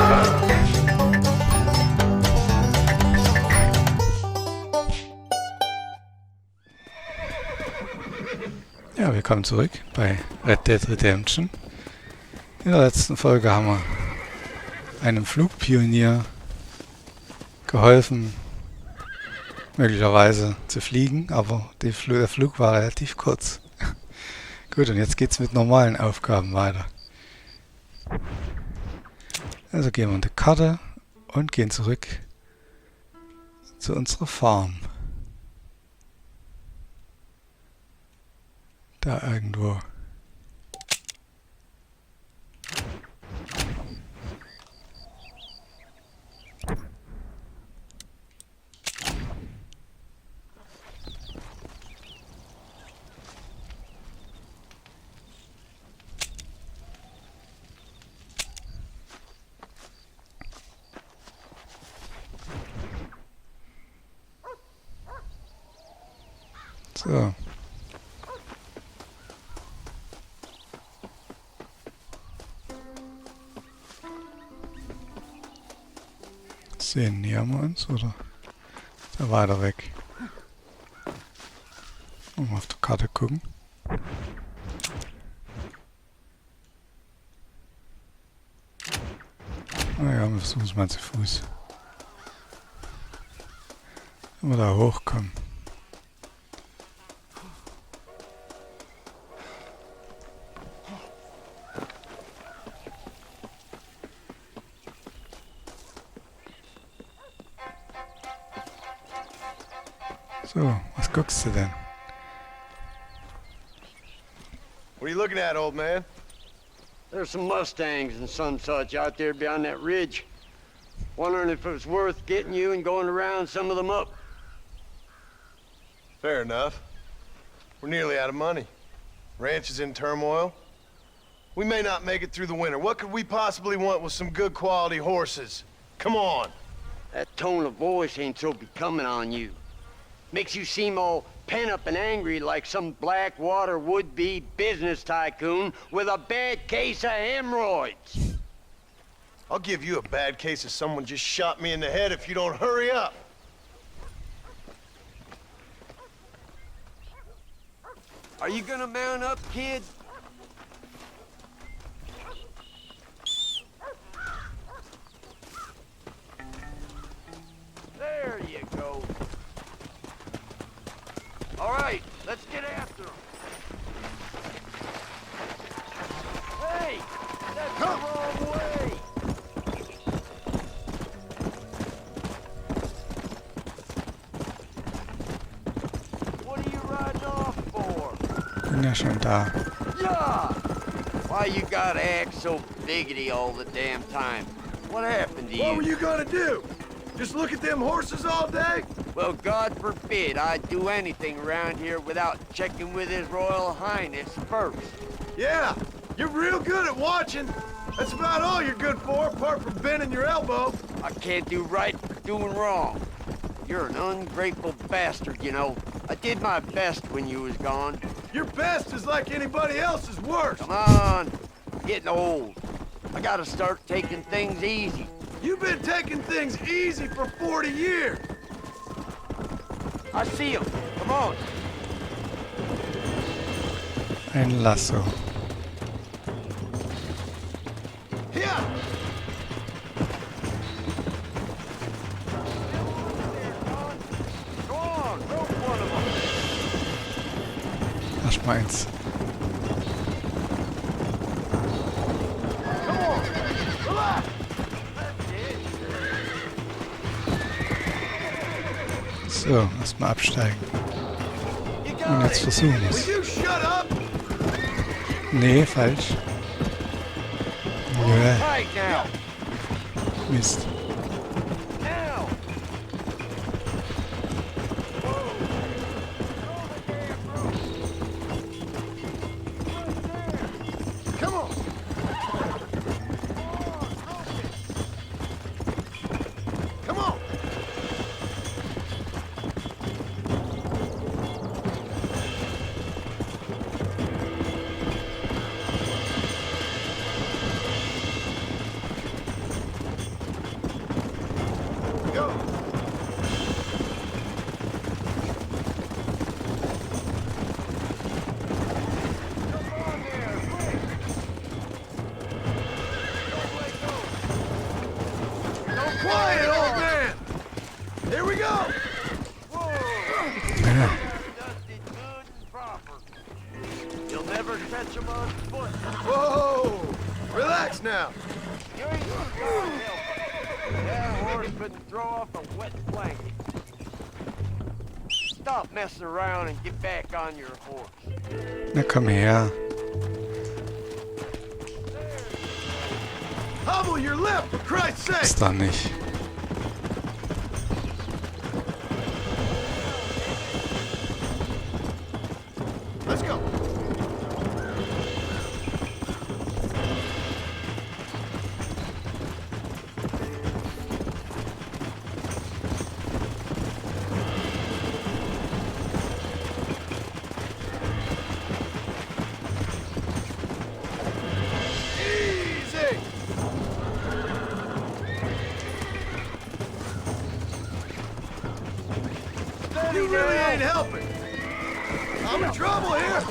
Ja, willkommen zurück bei Red Dead Redemption. In der letzten Folge haben wir einem Flugpionier geholfen, möglicherweise zu fliegen, aber der Flug war relativ kurz. Gut, und jetzt geht's mit normalen Aufgaben weiter. Also gehen wir in die Karte und gehen zurück zu unserer Farm. Da irgendwo. So. Sehen, nähern wir uns oder ist er weiter weg? Mal auf der Karte gucken. Naja, wir versuchen es mal zu Fuß. Wenn wir da hochkommen. So, was guckst du denn? What are you looking at, old man? There's some Mustangs and some such out there beyond that ridge. Wondering if it was worth getting you and going around some of them up. Fair enough. We're nearly out of money. Ranch is in turmoil. We may not make it through the winter. What could we possibly want with some good quality horses? Come on. That tone of voice ain't so becoming on you. Makes you seem all pent up and angry like some Blackwater would-be business tycoon with a bad case of hemorrhoids. I'll give you a bad case of someone just shot me in the head if you don't hurry up. Are you gonna mount up, kid? There you go. All right, let's get after him. Hey, that's the wrong way. What are you riding off for? Bin ja schon da. Yeah. Why you gotta act so biggity all the damn time? What happened to you? What were you gonna do? Just look at them horses all day? Well, God forbid I'd do anything around here without checking with His Royal Highness first. Yeah, you're real good at watching. That's about all you're good for, apart from bending your elbow. I can't do right for doing wrong. You're an ungrateful bastard, you know. I did my best when you was gone. Your best is like anybody else's worst. Come on, I'm getting old. I gotta start taking things easy. You've been taking things easy for 40 years. I see him. Come on. Ein Lasso. Here. Go on, rope one of them. Erst mal eins. Come on. Relax. So, erstmal absteigen. Und jetzt versuchen wir es. Will you shut up? Nee, falsch. Ja, Right now. Mist. Now. Come on. Come on. Quiet, old man! Here we go! Ja. Dusted good and proper. You'll never catch him on foot. Whoa! Relax now. You ain't gonna help. That horse couldn't throw off a wet blanket. Stop messing around and get back on your horse. Na komm her. Hobble your lip, for Christ's sake! Ist doch nicht. Let's go. Easy. You really ain't helping. I'm in trouble here.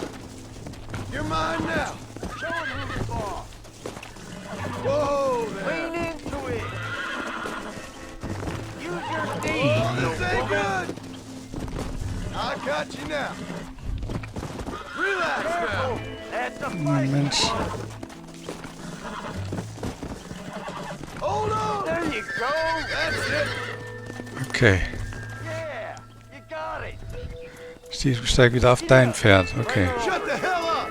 You're mine now. Show him who's boss. Whoa Lean there. into it. Use your knees. This ain't good. I got you now. Relax Careful. now. That's a Na fight. Mensch. Hold on. There you go. That's it. Okay. Yeah, you got it. Steig wieder auf dein Pferd. Okay. Shut the hell up.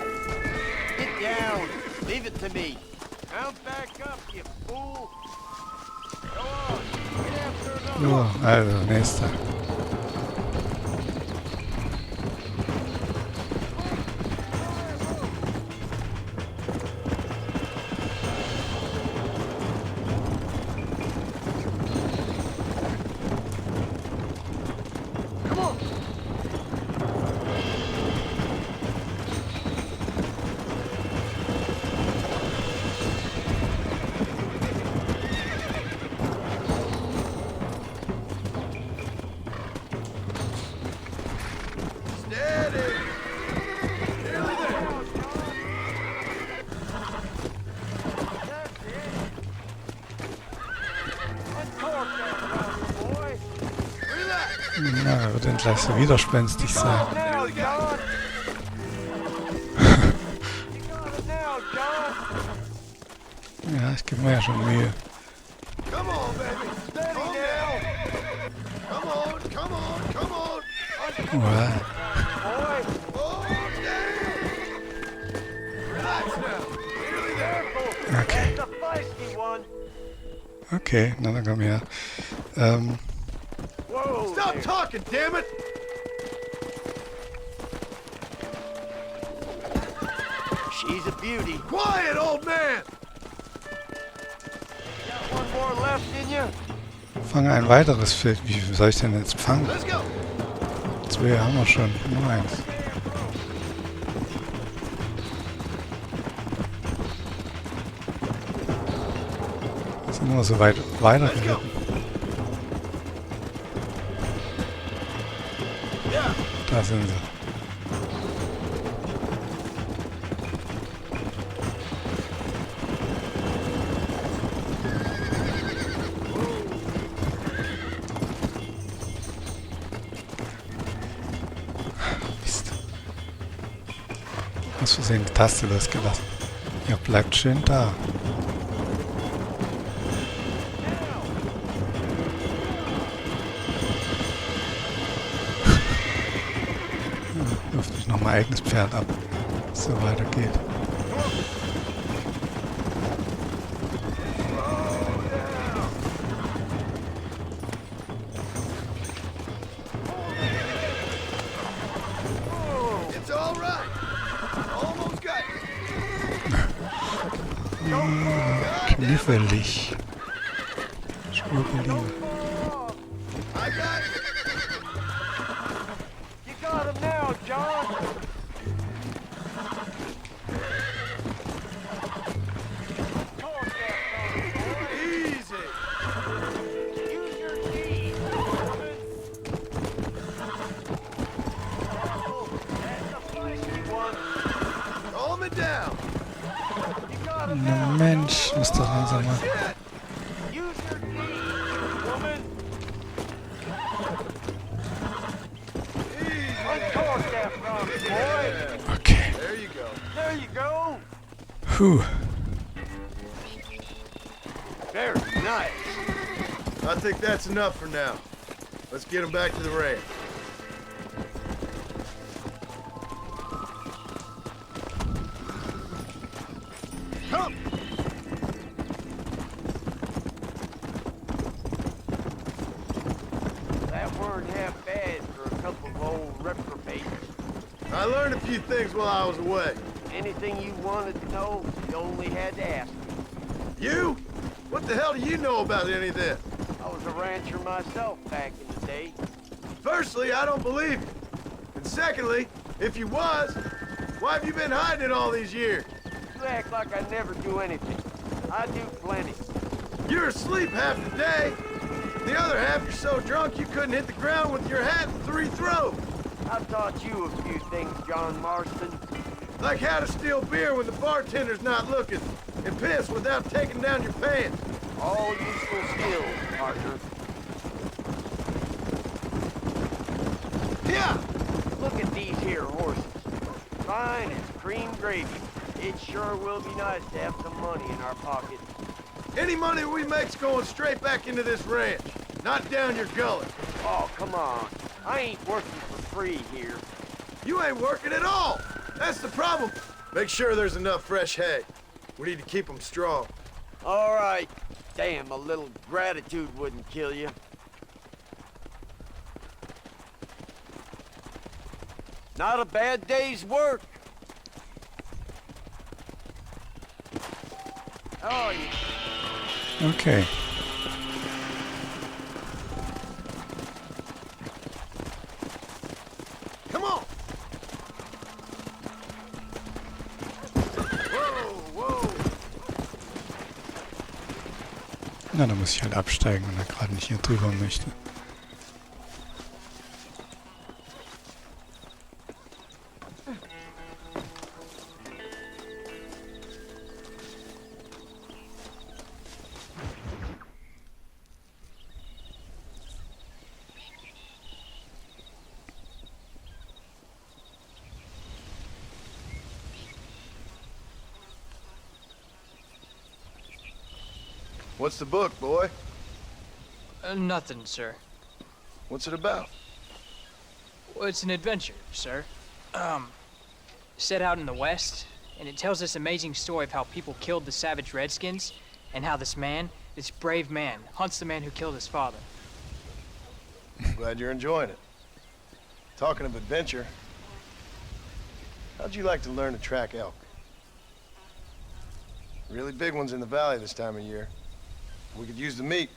Get down. Leave it to me. Mount back up, you fool. Go on. Get after another. So, also, nächster. Come on. Steady. Nearly there. That's it. And torque that bastard, boy. Relax. Na, er wird dann gleich so widerspenstig sein. Now, Nearly got John. You got it now, John. Ja, ich gebe mir ja schon Mühe. Come on, baby. Steady Calm now. down. Come on, come on, come on. Uah. Boy, Oh, damn. Relax now. Nearly there. careful. Okay. That's a feisty one. Okay, na dann komm her. Whoa. Stop there. talking, damn it. She's a beauty. Quiet, old man. Got one more left in you? Fange ein weiteres Feld. Wie viel soll ich denn jetzt fangen? Let's go. 2 haben wir schon. Nur eins. Sind nur so weit weitergeritten. Yeah. Da sind sie. Mist. Aus Versehen die Taste losgelassen. Ja, bleibt schön da. Durfte ich noch mein eigenes Pferd ab, so weitergeht. It's all right. Almost got it. Knifflig. Schwurbeliebe. I got it. You got him now, John. Torque that son, Easy. boy. Use your knees. That's a feisty one. Calm it down. You got him Na now. Mensch, muss doch langsam mal. Shit. Use your knees. boy. Okay. There you go. There you go. Puh. Very nice. I think that's enough for now. Let's get him back to the ranch. Come! That weren't half bad for a couple of old reprobates. I learned a few things while I was away. Anything you wanted to know, you only had to ask me. You? What the hell do you know about any of this? I was a rancher myself back in the day. Firstly, I don't believe you. And secondly, if you was, why have you been hiding it all these years? You act like I never do anything. I do plenty. You're asleep half the day. The other half you're so drunk you couldn't hit the ground with your hat in 3 throws. I've taught you a few things, John Marston. Like how to steal beer when the bartender's not looking, and piss without taking down your pants. All useful skills, partner. Yeah! Look at these here horses. Fine as cream gravy. It sure will be nice to have some money in our pocket. Any money we make's going straight back into this ranch, not down your gullet. Oh, come on. I ain't working for free here. You ain't working at all. That's the problem. Make sure there's enough fresh hay. We need to keep them strong. All right. Damn, a little gratitude wouldn't kill you. Not a bad day's work. Oh, you... Okay. Come on! Whoa! Na, da muss ich halt absteigen, wenn er gerade nicht hier drüber möchte. What's the book, boy? Nothing, sir. What's it about? Well, it's an adventure, sir. Set out in the West, and it tells this amazing story of how people killed the savage Redskins, and how this man, this brave man, hunts the man who killed his father. Glad you're enjoying it. Talking of adventure, how'd you like to learn to track elk? Really big ones in the valley this time of year. We could use the meat.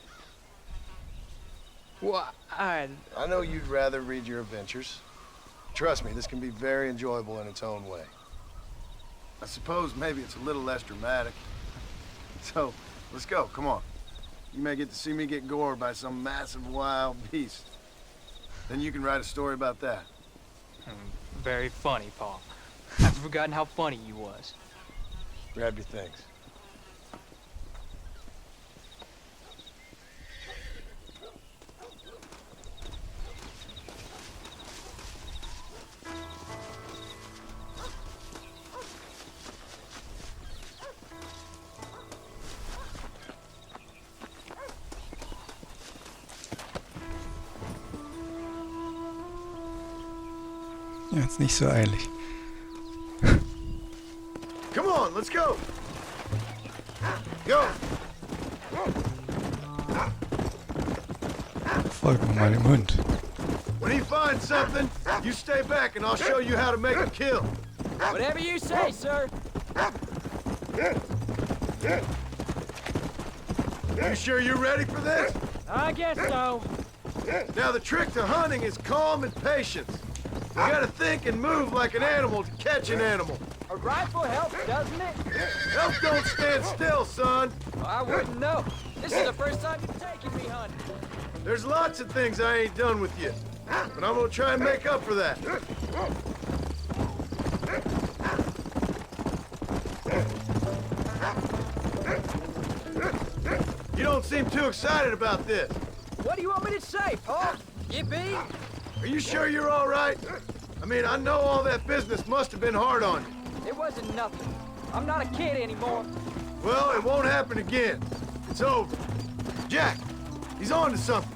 Well, I know you'd rather read your adventures. Trust me, this can be very enjoyable in its own way. I suppose maybe it's a little less dramatic. So, let's go, come on. You may get to see me get gored by some massive wild beast. Then you can write a story about that. Very funny, Paul. I've forgotten how funny you was. Grab your things. Ja, ist nicht so eilig. Come on, let's go! Go! Folgen wir mal dem Hund. When he finds something, you stay back and I'll show you how to make a kill. Whatever you say, sir. You sure you're ready for this? I guess so. Now the trick to hunting is calm and patience. You gotta think and move like an animal to catch an animal. A rifle helps, doesn't it? Elk don't stand still, son. I wouldn't know. This is the first time you've taken me hunting. There's lots of things I ain't done with you, but I'm gonna try and make up for that. You don't seem too excited about this. What do you want me to say, Paul? Yippee? Are you sure you're all right? I mean, I know all that business must have been hard on you. It wasn't nothing. I'm not a kid anymore. Well, it won't happen again. It's over. Jack, he's on to something.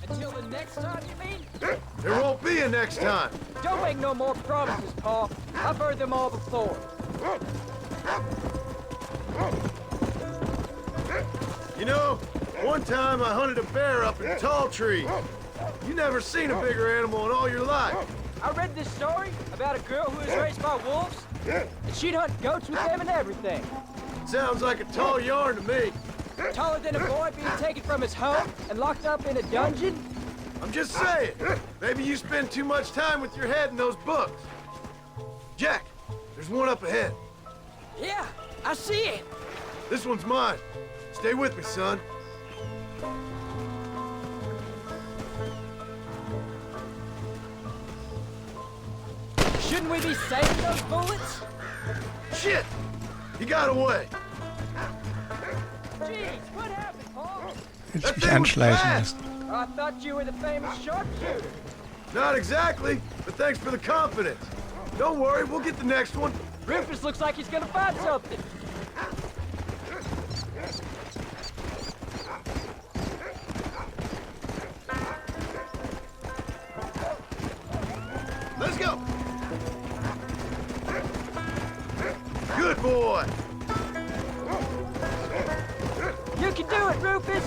Until the next time, you mean? There won't be a next time. Don't make no more promises, Paul. I've heard them all before. You know, one time I hunted a bear up in tall trees. You never seen a bigger animal in all your life. I read this story about a girl who was raised by wolves, and she'd hunt goats with them and everything. Sounds like a tall yarn to me. Taller than a boy being taken from his home and locked up in a dungeon? I'm just saying, maybe you spend too much time with your head in those books. Jack, there's one up ahead. Yeah, I see it. This one's mine. Stay with me, son. Shouldn't we be saving those bullets? Shit! He got away. Jeez, what happened, Paul? Hätte ich mich anschleichen müssen. I thought you were the famous sharpshooter. Not exactly, but thanks for the confidence. Don't worry, we'll get the next one. Rufus looks like he's gonna find something. Let's go. Good boy. You can do it, Rufus.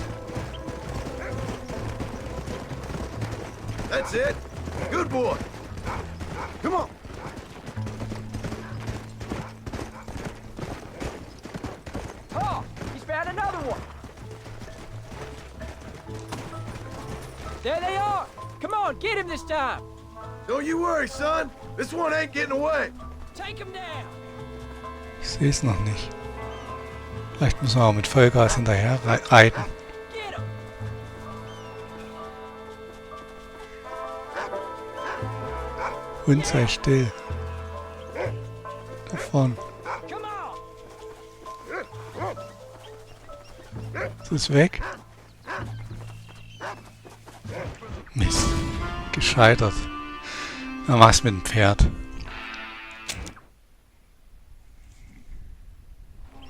That's it. Good boy. Come on. Paul, he's found another one. There they are. Come on, get him this time. Don't you worry, son. This one ain't getting away. Take him down. Ich sehe es noch nicht. Vielleicht müssen wir auch mit Vollgas hinterher reiten. Get him. Und sei still. Da vorne. Come on. Ist es weg? Mist. Gescheitert. Na, mach's mit dem Pferd.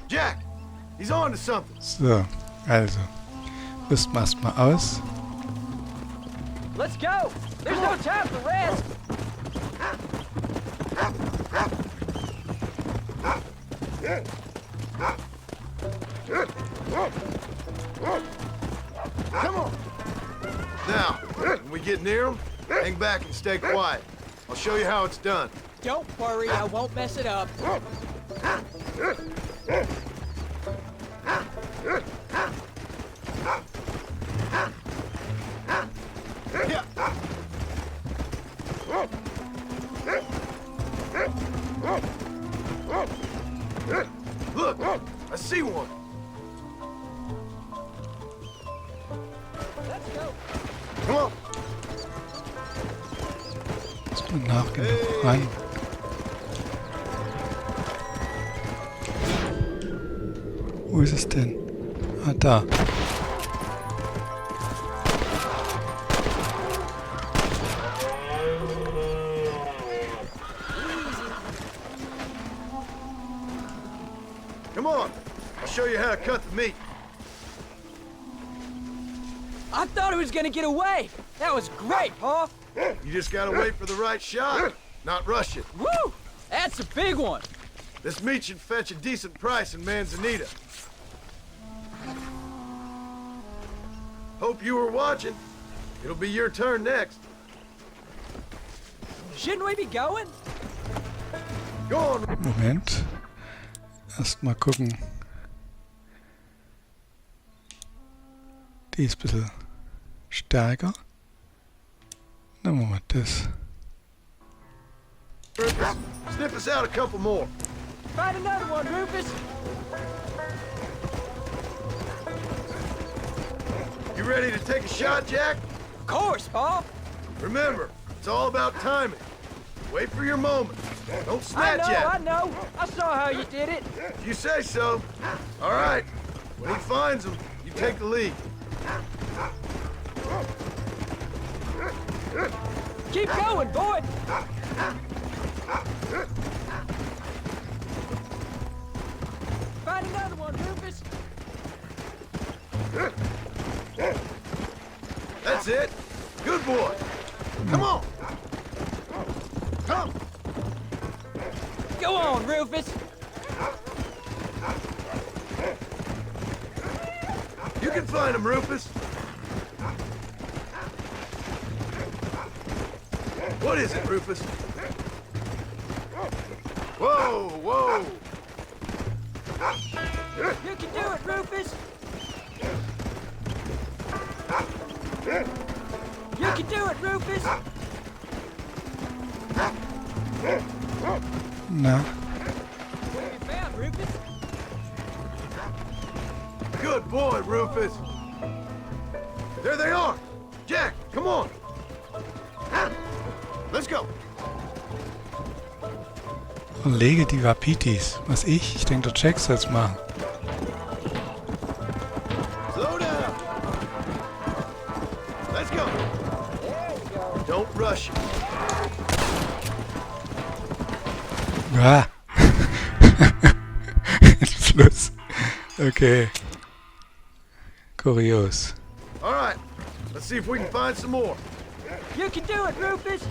Jack, he's on to something. So, also. Rüsten wir erstmal aus. Let's go. There's no time for rest. Come on. Now, when we get near him, hang back and stay quiet. I'll show you how it's done. Don't worry, I won't mess it up. Yeah. Look, I see one. Let's go. Come on. Erstmal nachgehen ran. Wo ist es denn? Ah, da. Come on. I'll show you how to cut the meat. I thought he was gonna get away. That was great, Paul. You just gotta wait for the right shot, not rush it. Woo! That's a big one. This meat should fetch a decent price in Manzanita. Hope you were watching. It'll be your turn next. Shouldn't we be going? Go on. Moment. Erstmal gucken. Die ist ein bisschen stärker. Dann machen wir das. Rufus, sniff us out a couple more. Find another one, Rufus. You ready to take a shot, Jack? Of course, Paul. Remember, it's all about timing. Wait for your moment. Don't I snatch know, at I it. know. I saw how you did it. You say so. All right. When he finds them, you take the lead. Keep going, boy! Find another one, Rufus! That's it. Good boy. Come on. Come. Go on, Rufus! You can find him, Rufus. What is it, Rufus? Whoa, whoa. You can do it, Rufus! You can do it, Rufus! Na, What have you found, Rufus? Good boy, Rufus. There they are. Jack, come on. Let's go. und lege die Wapitis. Was ich? Ich denke, der Jack soll's machen. Slow down. Let's go. Don't rush it. Ah. Fluss. Okay. Kurios. All right. Let's see if we can find some more. You can do it, Rufus!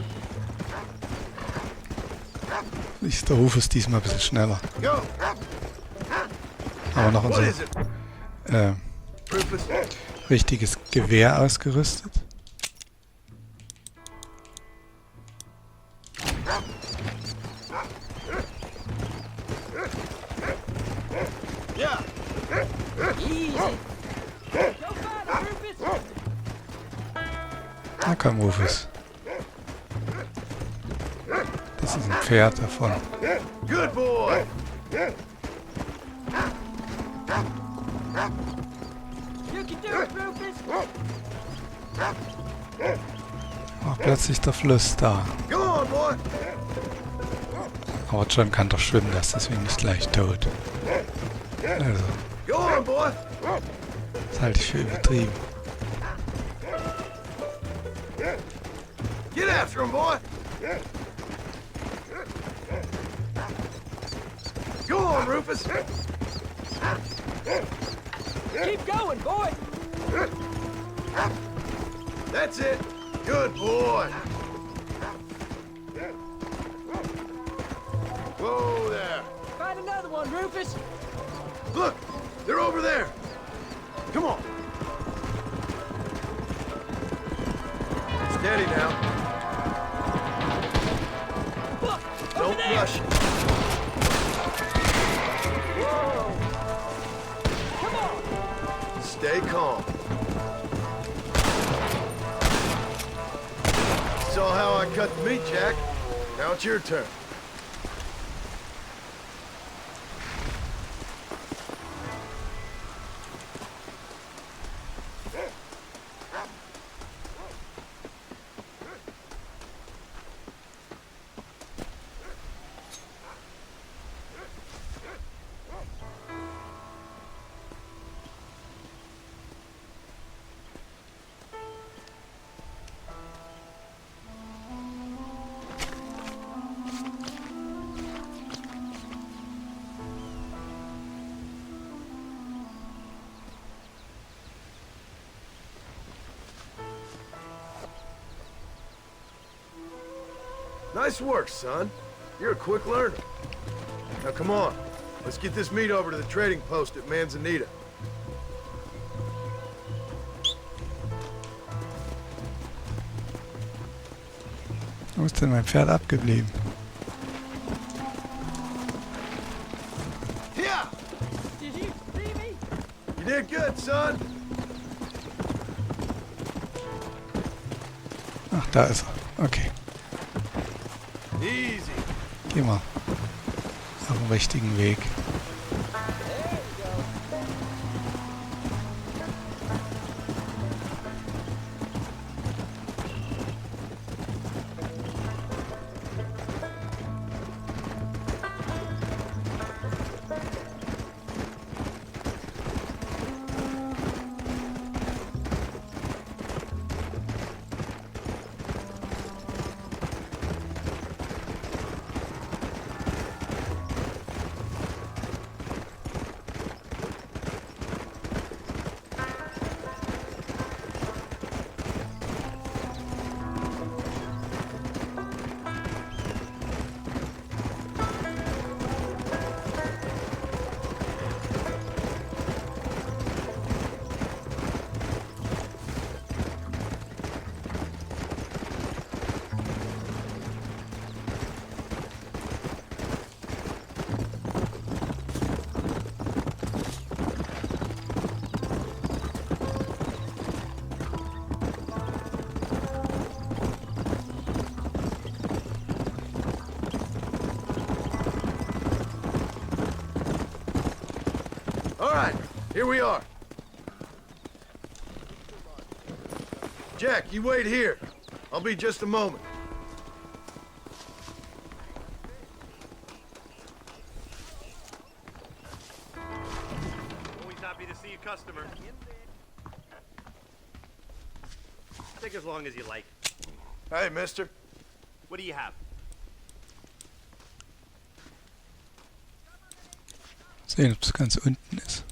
Ist der Rufus diesmal ein bisschen schneller. Go. Aber noch What unser is it, Rufus? richtiges Gewehr ausgerüstet. Yeah. Easy! Go find him, Rufus! Na komm, Rufus. Das ist ein Pferd davon. Good boy. You can do it, Rufus! Auch plötzlich der Fluss da. Go on, boy. Aber John kann doch schwimmen, der ist deswegen nicht gleich tot. Also, Go on, boy. das halte ich für übertrieben. Get after him, boy. Go on, Rufus. Keep going, boy! That's it. Good boy. Whoa there. Find another one, Rufus! Look, they're over there. Come on. Steady now. Look! Over Don't there! rush it. Whoa! Come on! Stay calm. Saw how I cut the meat, Jack. Now it's your turn. Nice work, son. You're a quick learner. Now come on. Let's get this meat over to the trading post at Manzanita. Wo ist denn mein Pferd abgeblieben? Yeah! Did you see me? You did good, son. Ach, da ist er. Okay, Easy. geh mal. Auf dem richtigen Weg. There you go. All right, here we are. Jack, you wait here. I'll be just a moment. Always happy to see a customer. Take as long as you like. Hey, mister. What do you have? Sehen, ob es ganz unten ist.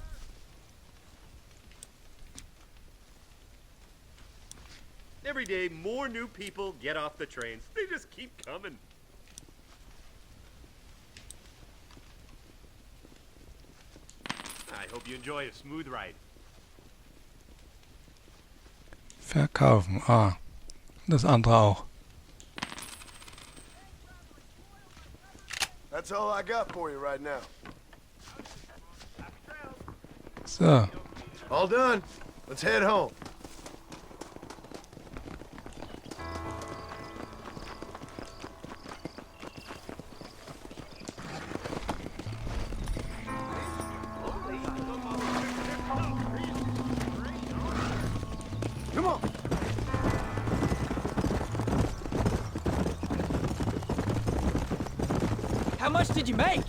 Every day, more new people get off the trains. They just keep coming. I hope you enjoy a smooth ride. Verkaufen. Ah. Das andere auch. That's all I got for you right now. So. All done. Let's head home. Come on. How much did you make?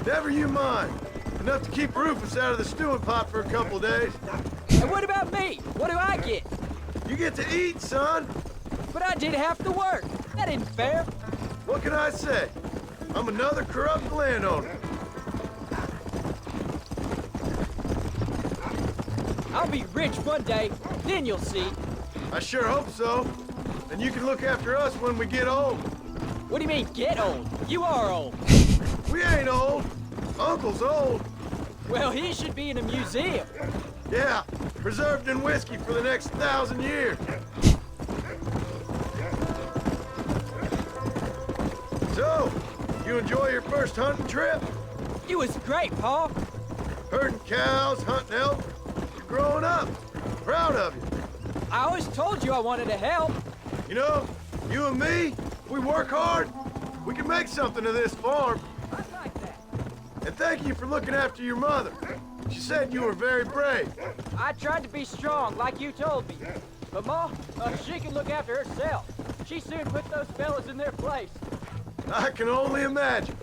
Never you mind. Enough to keep Rufus out of the stewing pot for a couple days. And what about me? What do I get? You get to eat, son. But I did half the work. That isn't fair. What can I say? I'm another corrupt landowner. I'll be rich one day, then you'll see. I sure hope so. And you can look after us when we get old. What do you mean, get old? You are old. We ain't old. Uncle's old. Well, he should be in a museum. Yeah, preserved in whiskey for the next 1,000 years. So, you enjoy your first hunting trip? It was great, Pa. Herding cows, hunting elk. You're growing up. Proud of you. I always told you I wanted to help. You know, you and me, we work hard. We can make something of this farm. I like that. And thank you for looking after your mother. She said you were very brave. I tried to be strong, like you told me. But Ma, she can look after herself. She soon put those fellas in their place. I can only imagine.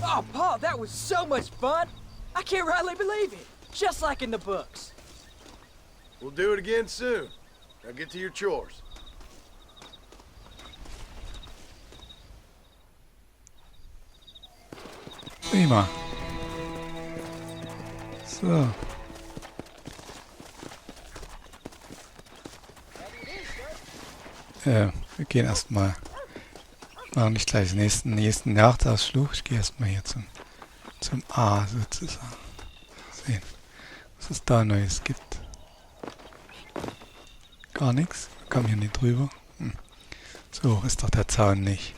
Oh, Pa, that was so much fun. I can't rightly believe it. Just like in the books. We'll do it again soon. Now get to your chores. Prima. So. Wir gehen erstmal. Machen nicht gleich den nächsten Jagdausflug. Ich gehe erstmal hier zum A sozusagen. Sehen, was es da Neues gibt. Gar nichts. Wir kommen hier nicht drüber. So hoch ist doch der Zaun nicht.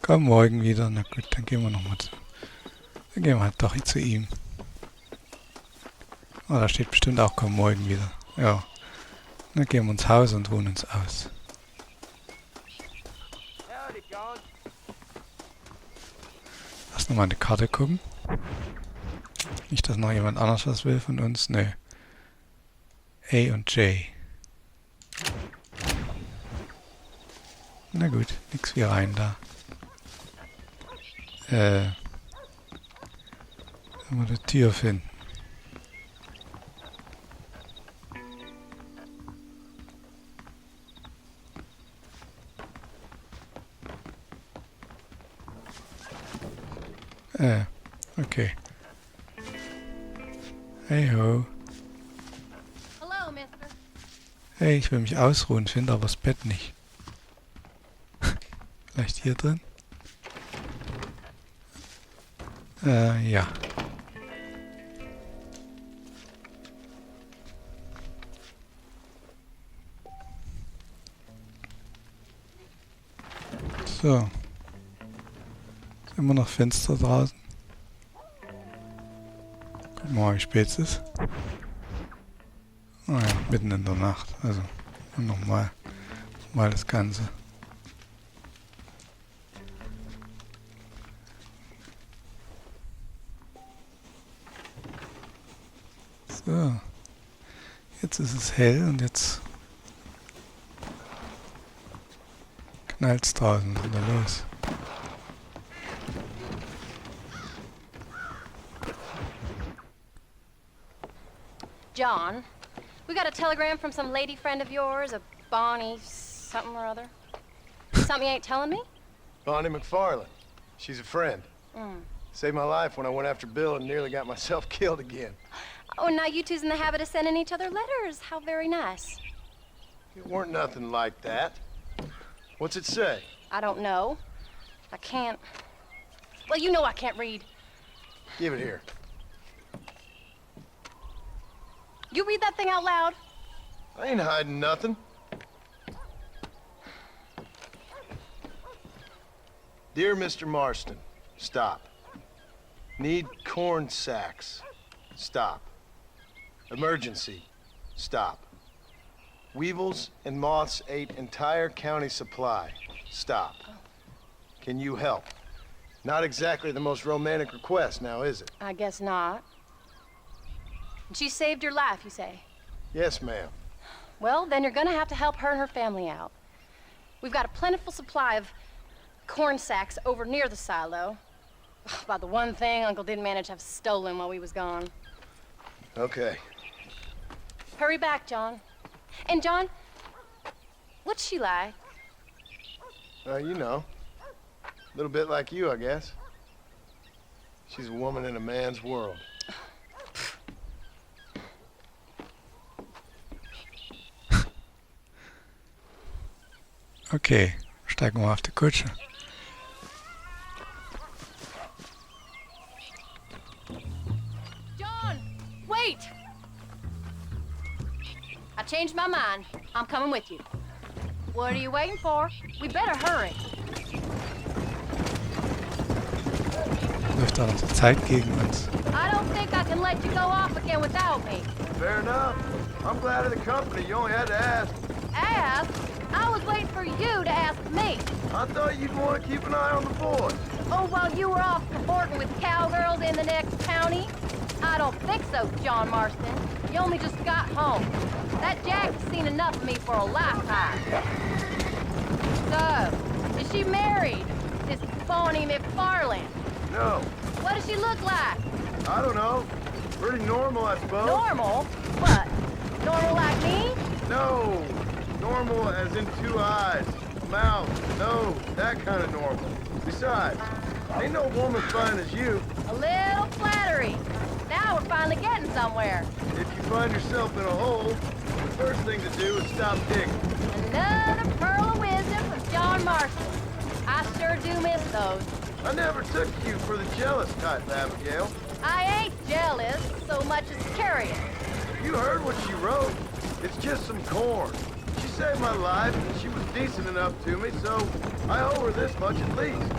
Komm morgen wieder. Na gut, dann gehen wir nochmal zu. Dann gehen wir halt doch zu ihm. Oh, da steht bestimmt auch komm morgen wieder. Ja. Dann gehen wir ins Haus und ruhen uns aus. Lass nochmal eine Karte gucken. Nicht, dass noch jemand anders was will von uns. Nö. A und J. Na gut, nix wie rein da. Wenn wir die Tür finden. Okay. Hey ho. Hello, mister. Hey, ich will mich ausruhen, finde aber das Bett nicht. Vielleicht hier drin? Ja. So. Ist immer noch Fenster draußen. Gucken wir mal, wie spät es ist. Ah ja, mitten in der Nacht. Also Und nochmal das Ganze. So. Jetzt ist es hell und jetzt knallt's draußen wieder los. John, we got a telegram from some lady friend of yours, a Bonnie something or other. Something you ain't telling me? Bonnie McFarland. She's a friend. Saved my life when I went after Bill and nearly got myself killed again. Oh, and now you two's in the habit of sending each other letters. How very nice. It weren't nothing like that. What's it say? I don't know. I can't... Well, you know I can't read. Give it here. You read that thing out loud? I ain't hiding nothing. Dear Mr. Marston, stop. Need corn sacks. Stop. Emergency. Stop. Weevils and moths ate entire county supply. Stop. Can you help? Not exactly the most romantic request now, is it? I guess not. She saved your life, you say? Yes, ma'am. Well, then you're gonna have to help her and her family out. We've got a plentiful supply of corn sacks over near the silo. About the one thing Uncle didn't manage to have stolen while we was gone. Okay. Hurry back, John. And John, what's she like? You know. A little bit like you, I guess. She's a woman in a man's world. Okay, steigen wir auf die Kutsche. John, wait! I changed my mind. I'm coming with you. What are you waiting for? We better hurry. Läuft da noch die Zeit gegen uns. I don't think I can let you go off again without me. Fair enough. I'm glad of the company. You only had to ask. Ask? I was waiting for you to ask me. I thought you'd want to keep an eye on the boys. Oh, while you were off cavorting with cowgirls in the next county? I don't think so, John Marston. You only just got home. That Jack has seen enough of me for a lifetime. So, is she married? This Bonnie McFarland? No, What does she look like? I don't know. Pretty normal, I suppose. Normal? What? Normal like me? No. Normal as in 2 eyes, mouth, nose, that kind of normal. Besides, ain't no woman fine as you. A little flattery. Now we're finally getting somewhere. If you find yourself in a hole, the first thing to do is stop digging. Another pearl of wisdom from John Marston. I sure do miss those. I never took you for the jealous type, Abigail. I ain't jealous so much as curious. You heard what she wrote. It's just some corn. She saved my life, and she was decent enough to me, so I owe her this much at least.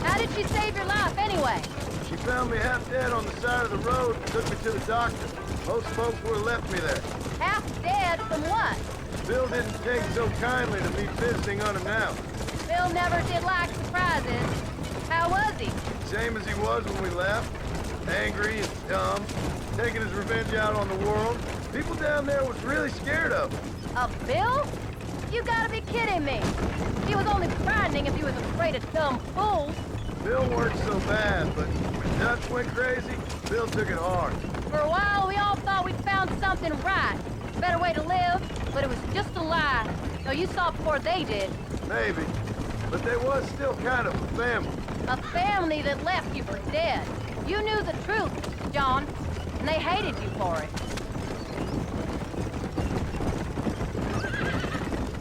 How did she save your life anyway? She found me half dead on the side of the road and took me to the doctor. Most folks would have left me there. Half dead from what? Bill didn't take so kindly to me visiting unannounced. Bill never did like surprises. How was he? Same as he was when we left. Angry and dumb, taking his revenge out on the world. People down there was really scared of him. Of Bill? You gotta be kidding me. He was only frightening if he was afraid of dumb fools. Bill weren't so bad, but when Dutch went crazy, Bill took it hard. For a while, we all thought we'd found something right. Better way to live, but it was just a lie. No, you saw before they did. Maybe, but they was still kind of a family. A family that left you for dead. You knew the truth, John, and they hated you for it.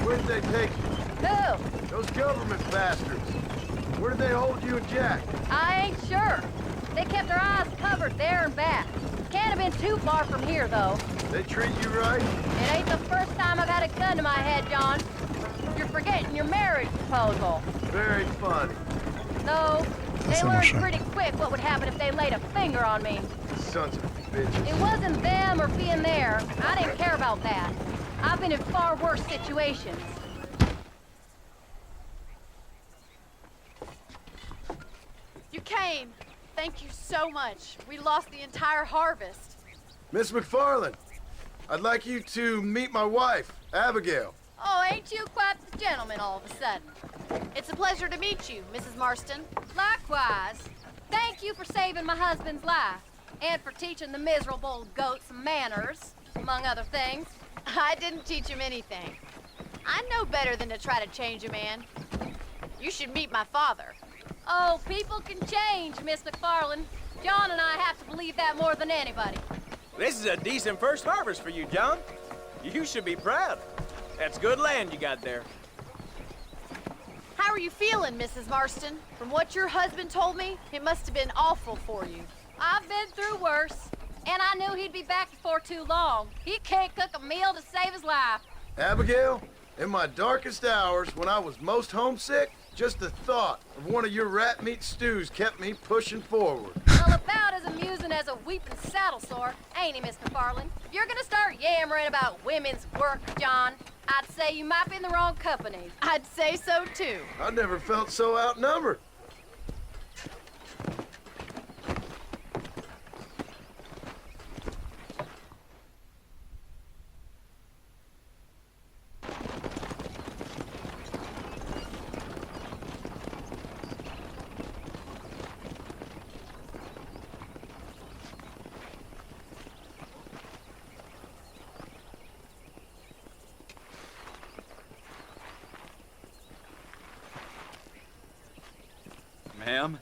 Where did they take you? Who? Those government bastards. Where did they hold you and Jack? I ain't sure. They kept their eyes covered there and back. Can't have been too far from here, though. They treat you right? It ain't the first time I've had a gun to my head, John. You're forgetting your marriage proposal. Very funny. No, they That's learned emotional. pretty quick what would happen if they laid a finger on me. Sons of bitches. It wasn't them or being there. I didn't care about that. I've been in far worse situations. You came. Thank you so much. We lost the entire harvest. Miss McFarland, I'd like you to meet my wife, Abigail. Oh, ain't you quite the gentleman all of a sudden? It's a pleasure to meet you, Mrs. Marston. Likewise. Thank you for saving my husband's life. And for teaching the miserable goat some manners, among other things. I didn't teach him anything. I know better than to try to change a man. You should meet my father. Oh, people can change, Miss McFarland. John and I have to believe that more than anybody. This is a decent first harvest for you, John. You should be proud. That's good land you got there. How are you feeling, Mrs. Marston? From what your husband told me, it must have been awful for you. I've been through worse, and I knew he'd be back before too long. He can't cook a meal to save his life. Abigail, in my darkest hours, when I was most homesick, just the thought of one of your rat meat stews kept me pushing forward. Well, about as amusing as a weeping saddle sore, ain't he, Miss McFarland? If you're gonna start yammering about women's work, John, I'd say you might be in the wrong company. I'd say so, too. I never felt so outnumbered. Ma'am?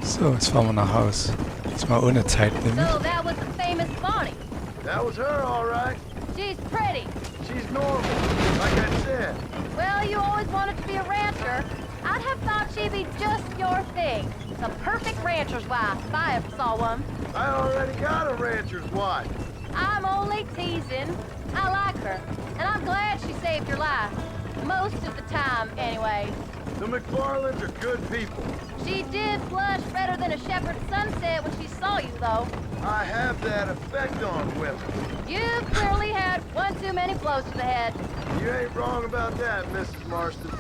So, jetzt fahren wir nach Haus. Jetzt mal ohne Zeitlimit. So that was the famous Bonnie. That was her, all right. She's pretty. She's normal, like I said. Well, you always wanted to be a rancher. I'd have thought she'd be just your thing. The perfect rancher's wife, if I ever saw one. I already got a rancher's wife. I'm only teasing. I like her, and I'm glad she saved your life. Most of the time, anyway. The McFarlands are good people. She did blush redder than a shepherd's sunset when she saw you, though. I have that effect on women. You've clearly had one too many blows to the head. You ain't wrong about that, Mrs. Marston.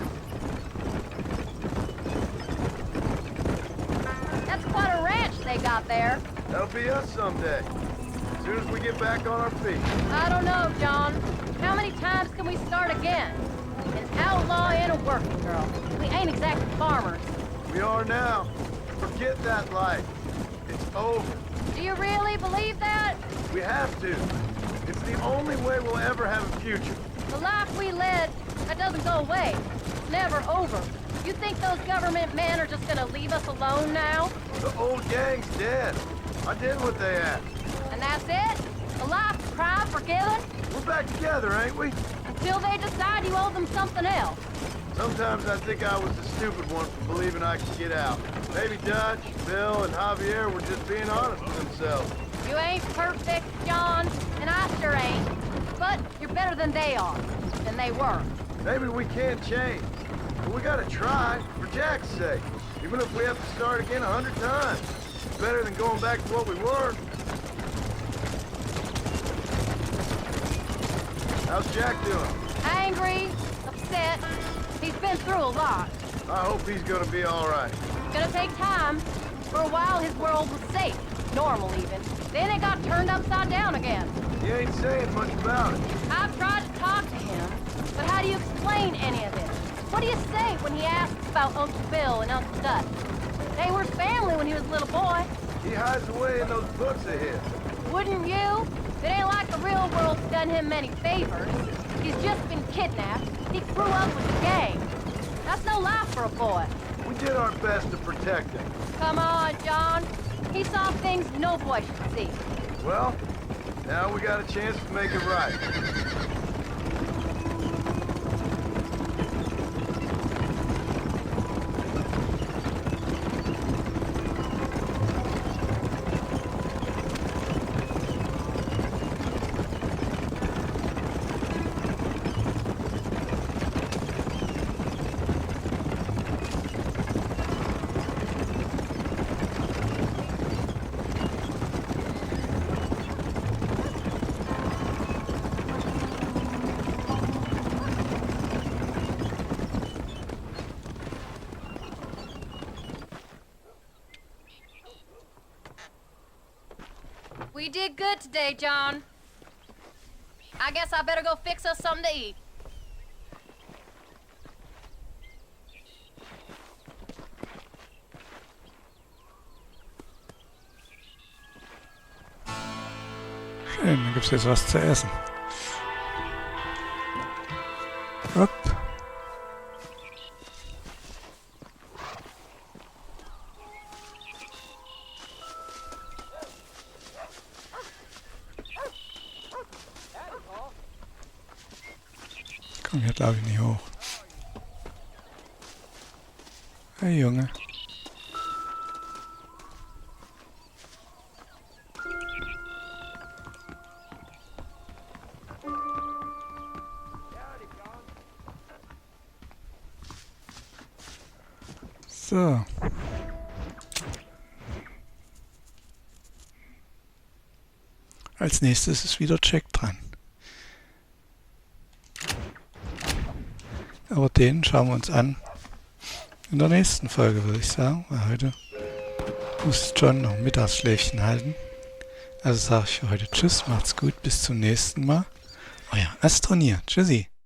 That's quite a ranch they got there. That'll be us someday. As soon as we get back on our feet. I don't know, John. How many times can we start again? An outlaw and a working girl. We ain't exactly farmers. We are now. Forget that life. It's over. Do you really believe that? We have to. It's the only way we'll ever have a future. The life we led, that doesn't go away. It's never over. You think those government men are just gonna leave us alone now? The old gang's dead. I did what they asked. And that's it? A life of crime forgiven? We're back together, ain't we? Until they decide you owe them something else. Sometimes I think I was the stupid one for believing I could get out. Maybe Dutch, Bill, and Javier were just being honest with themselves. You ain't perfect, John, and I sure ain't. But you're better than they are. Than they were. Maybe we can't change. But we gotta try, for Jack's sake. Even if we have to start again 100 times. It's better than going back to what we were. How's Jack doing? Angry, upset. He's been through a lot. I hope he's gonna be all right. It's gonna take time. For a while, his world was safe. Normal, even. Then it got turned upside down again. He ain't saying much about it. I've tried to talk to him, but how do you explain any of this? What do you say when he asks about Uncle Bill and Uncle Dutch? They were family when he was a little boy. He hides away in those books of his. Wouldn't you? It ain't like the real world's done him many favors. He's just been kidnapped. He grew up with the gang. That's no life for a boy. We did our best to protect him. Come on, John. He saw things no boy should see. Well, now we got a chance to make it right. We did good today, John. I guess I better go fix us something to eat. Schön, dann gibt's jetzt was zu essen. Hopp. Komm hier, glaube ich, nicht hoch. Hey, Junge. So. Als nächstes ist wieder Jack dran. Aber den schauen wir uns an in der nächsten Folge, würde ich sagen. Weil heute muss John noch ein Mittagsschläfchen halten. Also sage ich für heute Tschüss, macht's gut, bis zum nächsten Mal. Euer Astronier. Tschüssi.